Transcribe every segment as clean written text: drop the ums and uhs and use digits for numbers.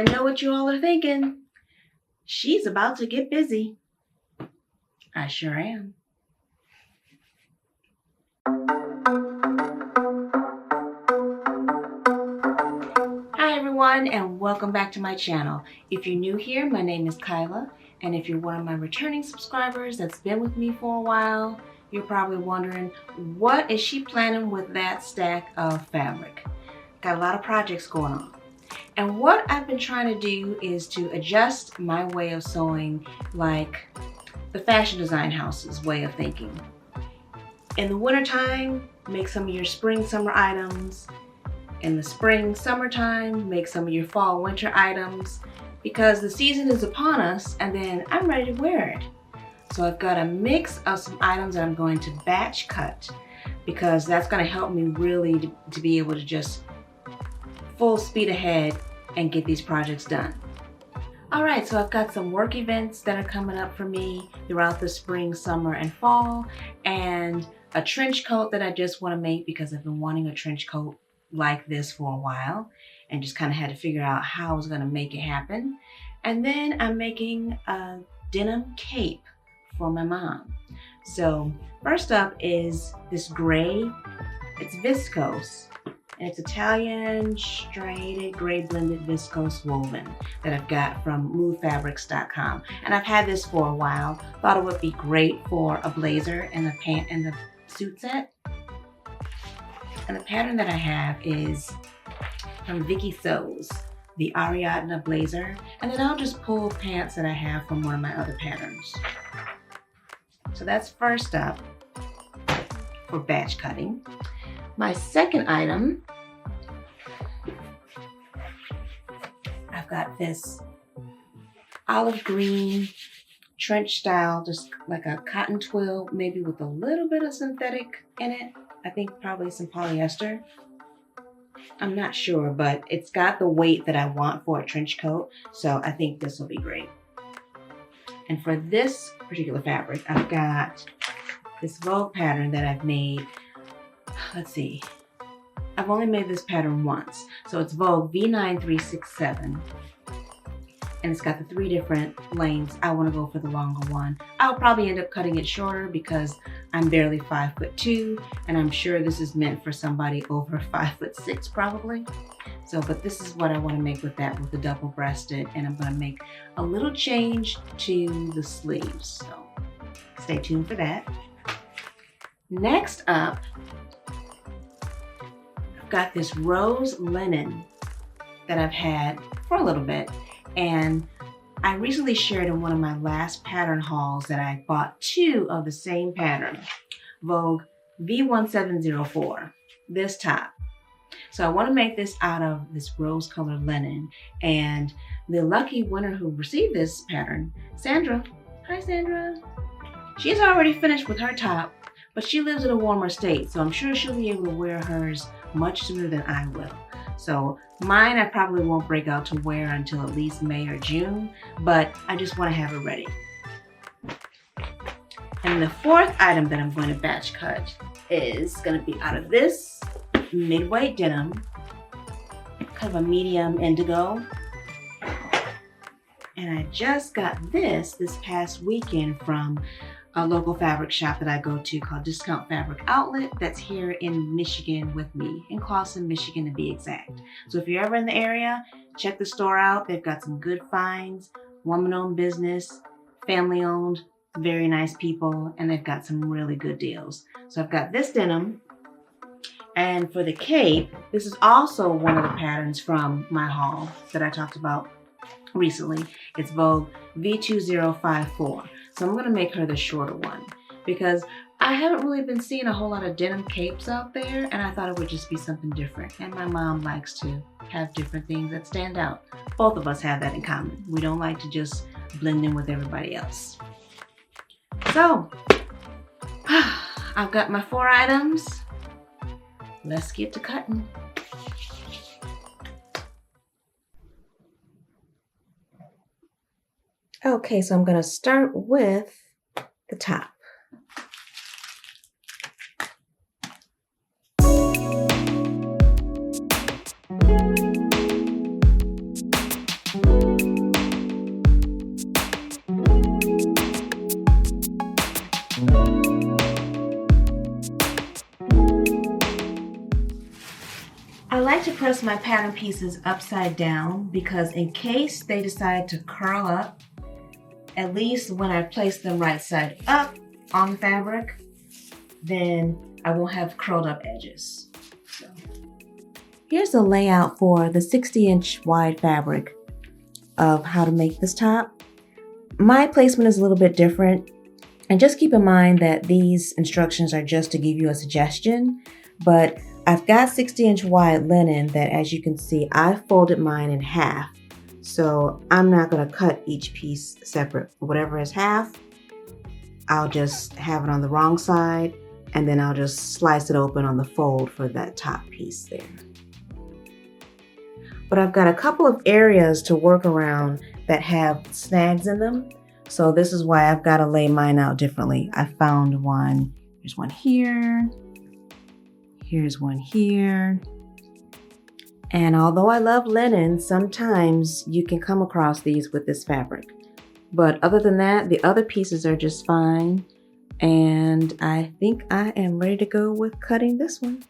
I know what you all are thinking. She's about to get busy. I sure am. Hi everyone, and welcome back to my channel. If you're new here, my name is Kyla, and if you're one of my returning subscribers that's been with me for a while, you're probably wondering, what is she planning with that stack of fabric? Got a lot of projects going on. And what I've been trying to do is to adjust my way of sewing like the fashion design house's way of thinking. In the wintertime, make some of your spring summer items. In the spring summertime, make some of your fall winter items, because the season is upon us and then I'm ready to wear it. So I've got a mix of some items that I'm going to batch cut, because that's going to help me really to be able to just full speed ahead and get these projects done. Alright, so I've got some work events that are coming up for me throughout the spring, summer, and fall, and a trench coat that I just want to make because I've been wanting a trench coat like this for a while and just kind of had to figure out how I was going to make it happen. And then I'm making a denim cape for my mom. So first up is this gray, it's viscose. And it's Italian straighted gray blended viscose woven that I've got from movefabrics.com. And I've had this for a while. Thought it would be great for a blazer and the pant and the suit set. And the pattern that I have is from Viki Sews, the Ariadna blazer. And then I'll just pull pants that I have from one of my other patterns. So that's first up for batch cutting. My second item, I've got this olive green trench style, just like a cotton twill, maybe with a little bit of synthetic in it. I think probably some polyester. I'm not sure, but it's got the weight that I want for a trench coat, so I think this will be great. And for this particular fabric, I've got this Vogue pattern that I've made. Let's see, I've only made this pattern once. So it's Vogue V9367. And it's got the 3 different lengths. I want to go for the longer one. I'll probably end up cutting it shorter because I'm barely 5'2", and I'm sure this is meant for somebody over 5'6" probably. So, but this is what I want to make with that, with the double-breasted, and I'm going to make a little change to the sleeves. So stay tuned for that. Next up, got this rose linen that I've had for a little bit, and I recently shared in one of my last pattern hauls that I bought 2 of the same pattern, Vogue V1704, this top. So I want to make this out of this rose colored linen, and the lucky winner who received this pattern, Sandra. Hi Sandra. She's already finished with her top, but she lives in a warmer state, so I'm sure she'll be able to wear hers much sooner than I will. So mine I probably won't break out to wear until at least May or June, but I just want to have it ready. And the fourth item that I'm going to batch cut is going to be out of this mid-weight denim, kind of a medium indigo. And I just got this past weekend from a local fabric shop that I go to called Discount Fabric Outlet that's here in Michigan with me, in Clawson, Michigan to be exact. So if you're ever in the area, check the store out. They've got some good finds, woman-owned business, family-owned, very nice people, and they've got some really good deals. So I've got this denim, and for the cape, this is also one of the patterns from my haul that I talked about recently. It's Vogue V2054. So I'm going to make her the shorter one because I haven't really been seeing a whole lot of denim capes out there, and I thought it would just be something different. And my mom likes to have different things that stand out. Both of us have that in common. We don't like to just blend in with everybody else. So I've got my 4 items. Let's get to cutting. Okay, so I'm going to start with the top. I like to press my pattern pieces upside down because in case they decide to curl up, at least when I place them right side up on the fabric, then I won't have curled up edges. So here's the layout for the 60-inch wide fabric of how to make this top. My placement is a little bit different, and just keep in mind that these instructions are just to give you a suggestion, but I've got 60-inch wide linen that, as you can see, I folded mine in half. So I'm not going to cut each piece separate. Whatever is half, I'll just have it on the wrong side, and then I'll just slice it open on the fold for that top piece there. But I've got a couple of areas to work around that have snags in them. So this is why I've got to lay mine out differently. I found one. There's one here. Here's one here. And although I love linen, sometimes you can come across these with this fabric. But other than that, the other pieces are just fine. And I think I am ready to go with cutting this one.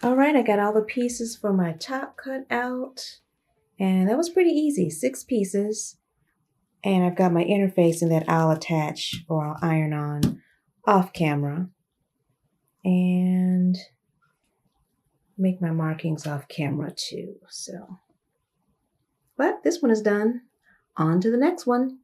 All right, I got all the pieces for my top cut out, and that was pretty easy, 6 pieces. And I've got my interfacing that I'll attach or I'll iron on off camera and make my markings off camera too. So, but this one is done. On to the next one.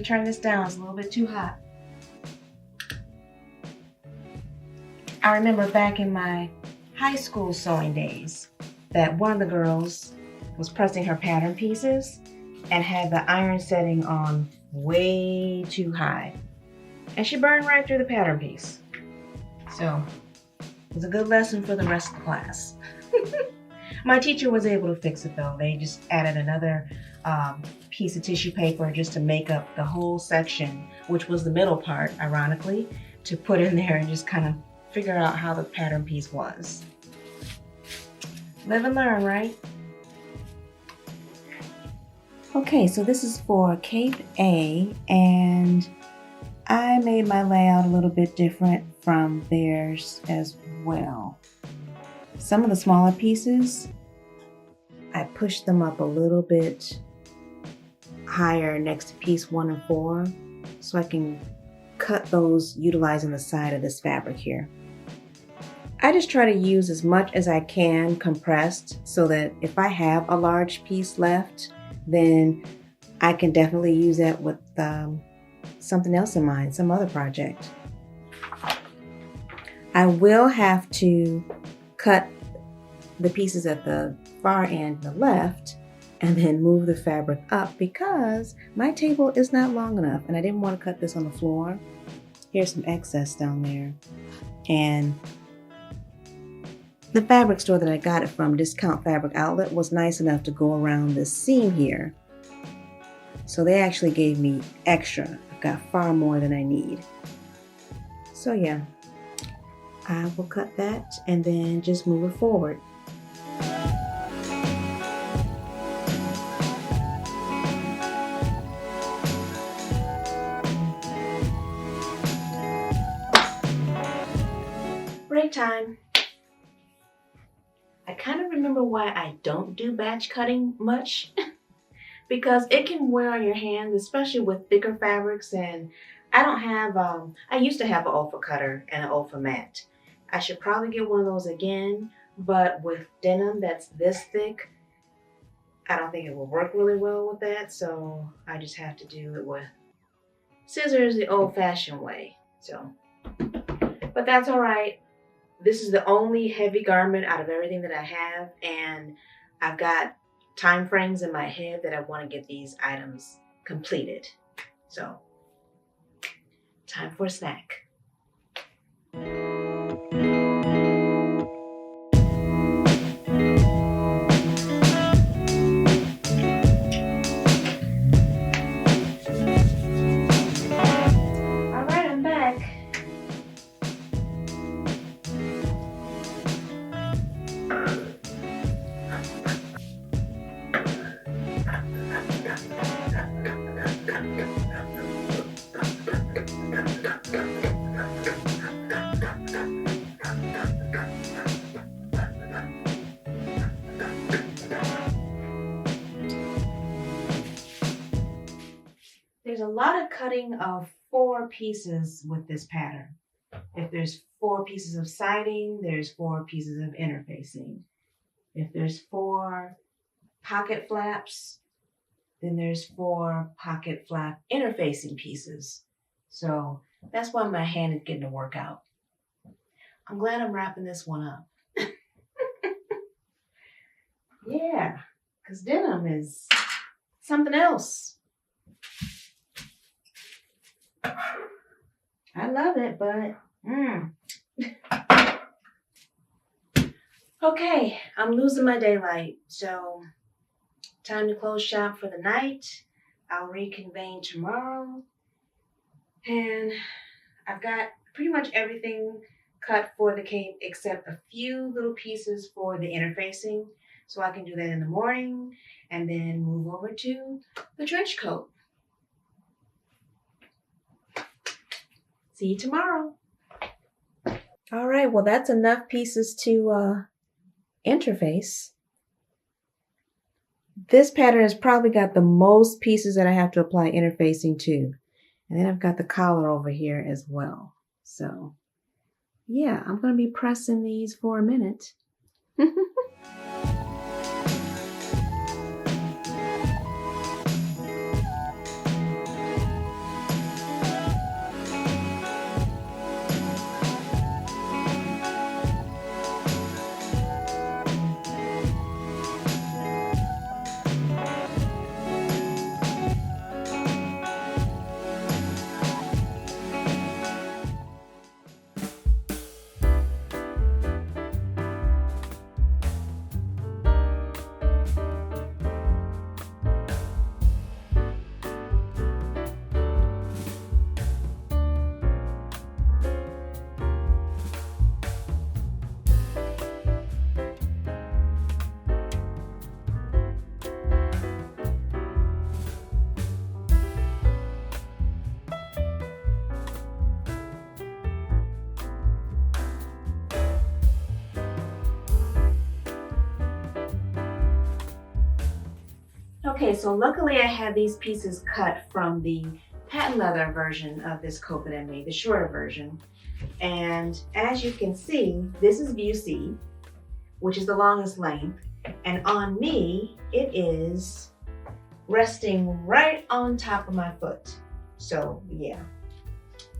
Turn this down, it's a little bit too hot. I remember back in my high school sewing days that one of the girls was pressing her pattern pieces and had the iron setting on way too high. And she burned right through the pattern piece. So it was a good lesson for the rest of the class. My teacher was able to fix it though. They just added another piece of tissue paper just to make up the whole section, which was the middle part, ironically, to put in there and just kind of figure out how the pattern piece was. Live and learn, right? Okay, so this is for Cape A, and I made my layout a little bit different from theirs as well. Some of the smaller pieces, I pushed them up a little bit higher next to piece 1 and 4, so I can cut those utilizing the side of this fabric here. I just try to use as much as I can compressed so that if I have a large piece left, then I can definitely use that with something else in mind, some other project. I will have to cut the pieces at the far end, the left, and then move the fabric up because my table is not long enough and I didn't want to cut this on the floor. Here's some excess down there. And the fabric store that I got it from, Discount Fabric Outlet, was nice enough to go around this seam here. So they actually gave me extra. I've got far more than I need. So yeah, I will cut that and then just move it forward. Break time. I kind of remember why I don't do batch cutting much because it can wear on your hands, especially with thicker fabrics, and I don't have, I used to have an Olfa cutter and an Olfa mat. I should probably get one of those again, but with denim that's this thick, I don't think it will work really well with that, so I just have to do it with scissors the old-fashioned way. So, but that's all right. This is the only heavy garment out of everything that I have, and I've got time frames in my head that I want to get these items completed. So, time for a snack. There's a lot of cutting of 4 pieces with this pattern. If there's 4 pieces of siding, there's 4 pieces of interfacing. If there's 4 pocket flaps, then there's 4 pocket flap interfacing pieces. So that's why my hand is getting to work out. I'm glad I'm wrapping this one up. Yeah, because denim is something else. I love it, but Okay, I'm losing my daylight, so time to close shop for the night. I'll reconvene tomorrow, and I've got pretty much everything cut for the cape except a few little pieces for the interfacing, so I can do that in the morning and then move over to the trench coat. See you tomorrow. All right, well, that's enough pieces to interface. This pattern has probably got the most pieces that I have to apply interfacing to. And then I've got the collar over here as well. So yeah, I'm going to be pressing these for a minute. Okay, so luckily I had these pieces cut from the patent leather version of this coat that I made, the shorter version. And as you can see, this is view C, which is the longest length. And on me, it is resting right on top of my foot. So yeah,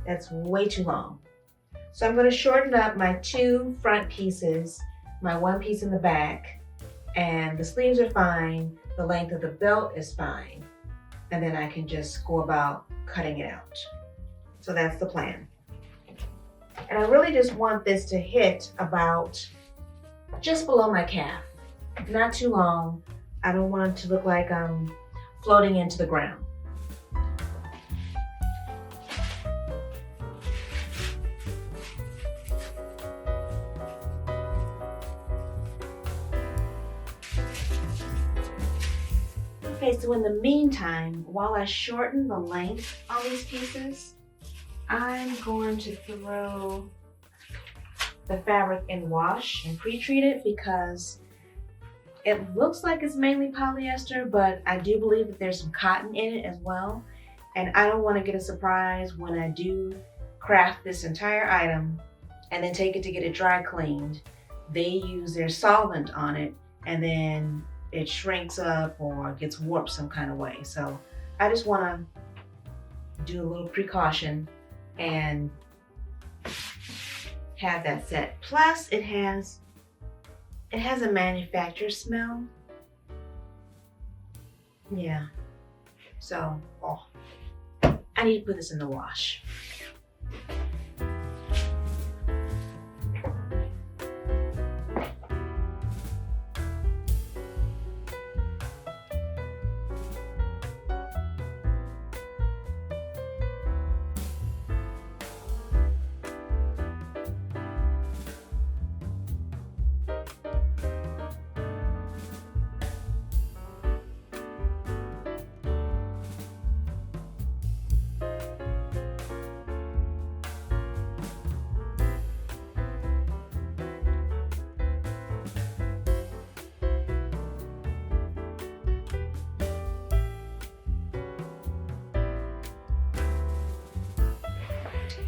that's way too long. So I'm going to shorten up my 2 front pieces, my 1 piece in the back, and the sleeves are fine. The length of the belt is fine. And then I can just go about cutting it out. So that's the plan. And I really just want this to hit about just below my calf. Not too long. I don't want it to look like I'm floating into the ground. Okay, so in the meantime, while I shorten the length on these pieces, I'm going to throw the fabric in wash and pre-treat it because it looks like it's mainly polyester, but I do believe that there's some cotton in it as well. And I don't want to get a surprise when I do craft this entire item and then take it to get it dry cleaned. They use their solvent on it and then it shrinks up or gets warped some kind of way. So I just want to do a little precaution and have that set. Plus it has a manufacturer smell. Yeah. So, I need to put this in the wash.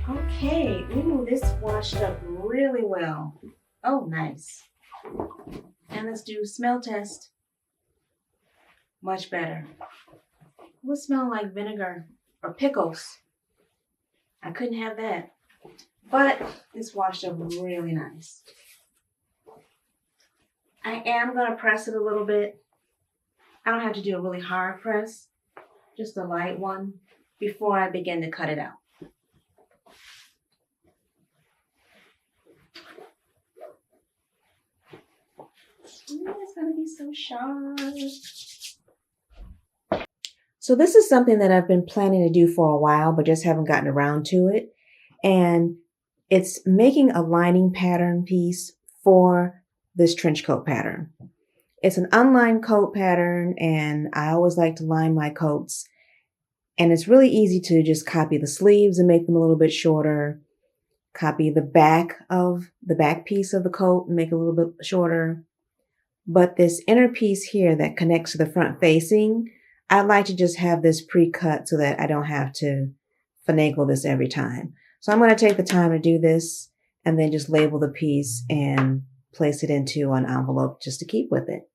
Okay, ooh, this washed up really well. Oh, nice. And let's do smell test. Much better. It would smell like vinegar or pickles. I couldn't have that. But this washed up really nice. I am going to press it a little bit. I don't have to do a really hard press, just a light one before I begin to cut it out. Ooh, it's gonna be so sharp. So this is something that I've been planning to do for a while, but just haven't gotten around to it. And it's making a lining pattern piece for this trench coat pattern. It's an unlined coat pattern, and I always like to line my coats. And it's really easy to just copy the sleeves and make them a little bit shorter. Copy the back piece of the coat and make it a little bit shorter. But this inner piece here that connects to the front facing, I'd like to just have this pre-cut so that I don't have to finagle this every time. So I'm going to take the time to do this and then just label the piece and place it into an envelope just to keep with it.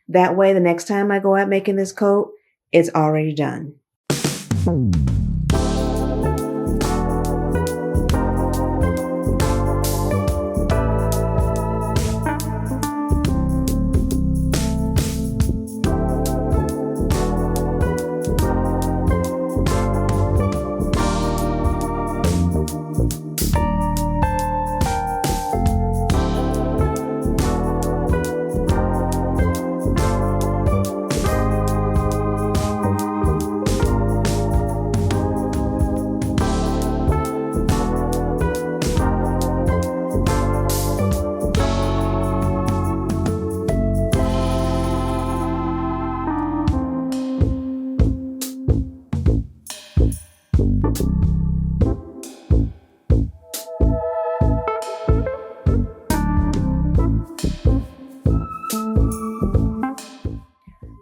That way, the next time I go out making this coat, it's already done.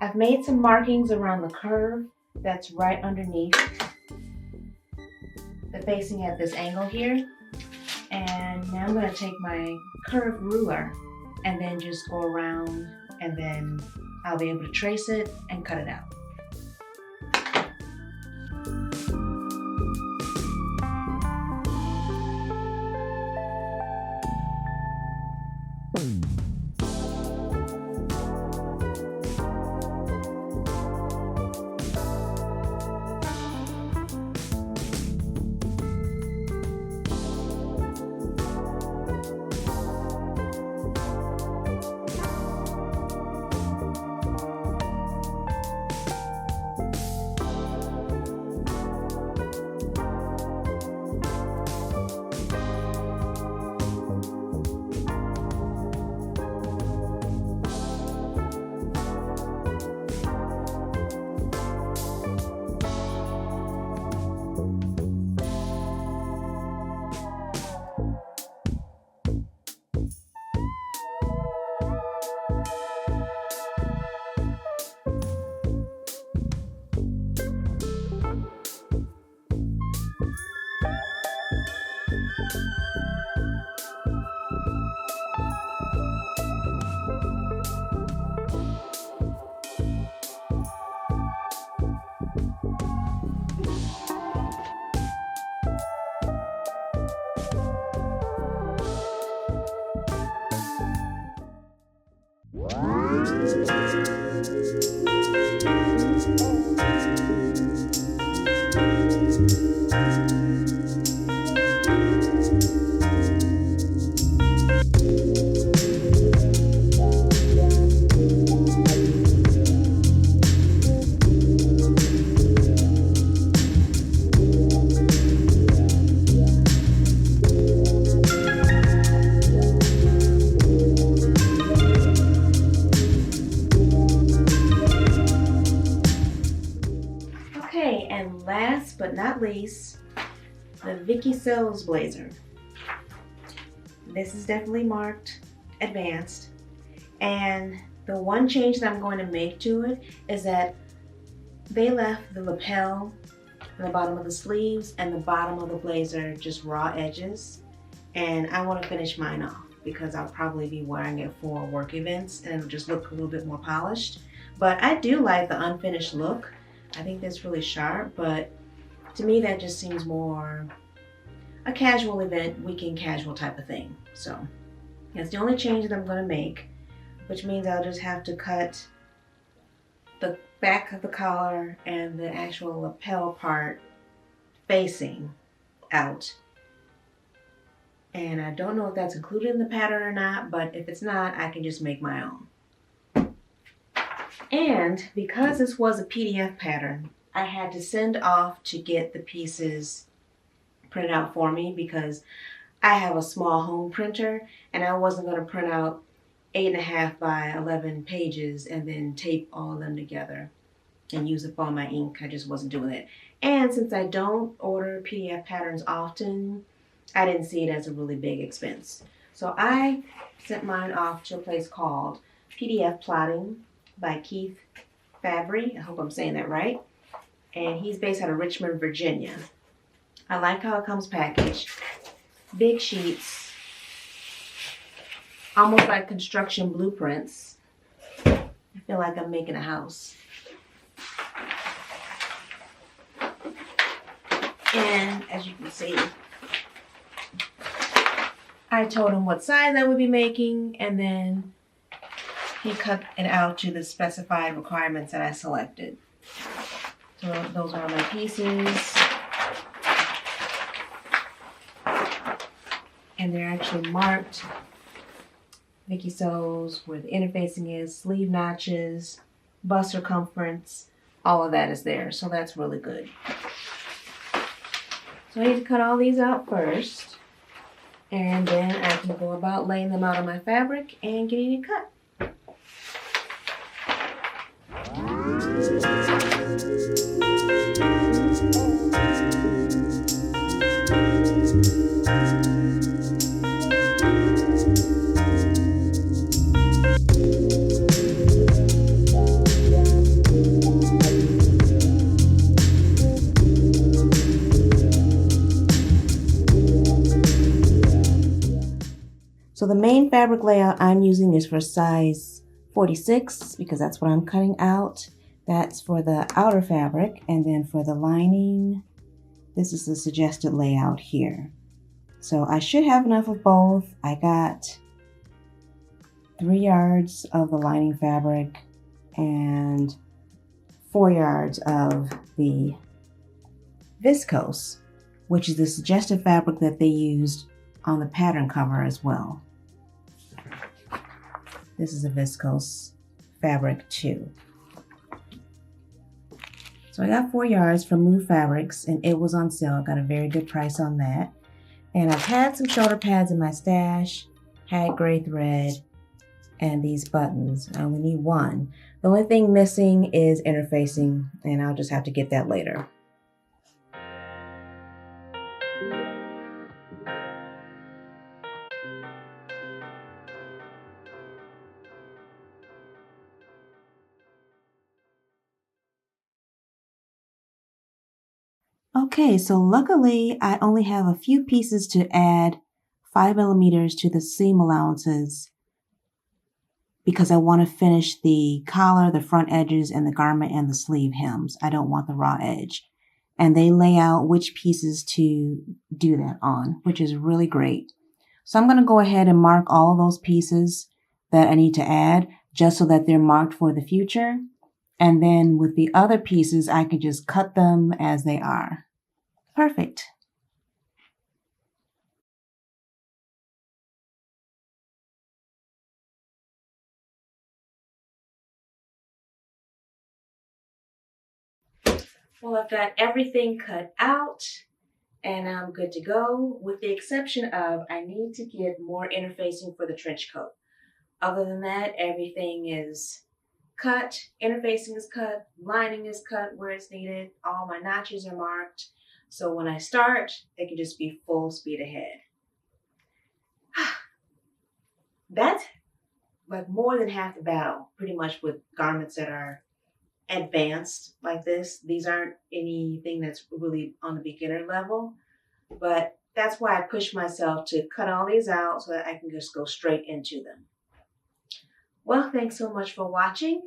I've made some markings around the curve that's right underneath the facing at this angle here. And now I'm going to take my curved ruler and then just go around, and then I'll be able to trace it and cut it out. Okay, and last but not least, the Viki Sews blazer. This is definitely marked advanced, and the one change that I'm going to make to it is that they left the lapel and the bottom of the sleeves and the bottom of the blazer just raw edges, and I want to finish mine off because I'll probably be wearing it for work events and it'll just look a little bit more polished. But I do like the unfinished look. I think that's really sharp, but to me that just seems more a casual event, weekend casual type of thing. So that's the only change that I'm going to make, which means I'll just have to cut the back of the collar and the actual lapel part facing out. And I don't know if that's included in the pattern or not, but if it's not, I can just make my own. And because this was a PDF pattern, I had to send off to get the pieces printed out for me because I have a small home printer and I wasn't going to print out 8.5 by 11 pages and then tape all of them together and use up all my ink. I just wasn't doing it. And since I don't order PDF patterns often, I didn't see it as a really big expense. So I sent mine off to a place called PDF Plotting by Keith Fabry. I hope I'm saying that right. And he's based out of Richmond, Virginia. I like how it comes packaged. Big sheets, almost like construction blueprints. I feel like I'm making a house. And as you can see, I told him what size I would be making, and then he cut it out to the specified requirements that I selected. So those are my pieces. And they're actually marked Viki Sews, where the interfacing is, sleeve notches, bust circumference, all of that is there. So that's really good. So I need to cut all these out first, and then I can go about laying them out on my fabric and getting it cut. So the main fabric layout I'm using is for size 46 because that's what I'm cutting out. That's for the outer fabric, and then for the lining, this is the suggested layout here. So I should have enough of both. I got 3 yards of the lining fabric and 4 yards of the viscose, which is the suggested fabric that they used on the pattern cover as well. This is a viscose fabric too. So I got 4 yards from Move Fabrics, and it was on sale. I got a very good price on that. And I've had some shoulder pads in my stash, had gray thread, and these buttons. I only need one. The only thing missing is interfacing, and I'll just have to get that later. Okay, so luckily I only have a few pieces to add 5 millimeters to the seam allowances because I want to finish the collar, the front edges, and the garment and the sleeve hems. I don't want the raw edge. And they lay out which pieces to do that on, which is really great. So I'm going to go ahead and mark all of those pieces that I need to add. just so that they're marked for the future. And then with the other pieces, I can just cut them as they are. Perfect. Well, I've got everything cut out and I'm good to go, with the exception of I need to get more interfacing for the trench coat. Other than that, everything is cut, interfacing is cut, lining is cut where it's needed, all my notches are marked. So when I start, it can just be full speed ahead. That's like more than half the battle, pretty much, with garments that are advanced like this. These aren't anything that's really on the beginner level, but that's why I push myself to cut all these out so that I can just go straight into them. Well, thanks so much for watching.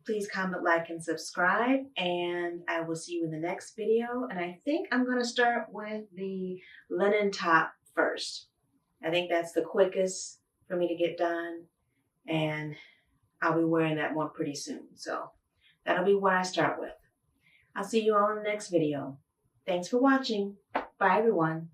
Please comment, like, and subscribe, and I will see you in the next video. And I think I'm going to start with the linen top first. I think that's the quickest for me to get done, and I'll be wearing that one pretty soon. So that'll be what I start with. I'll see you all in the next video. Thanks for watching. Bye, everyone.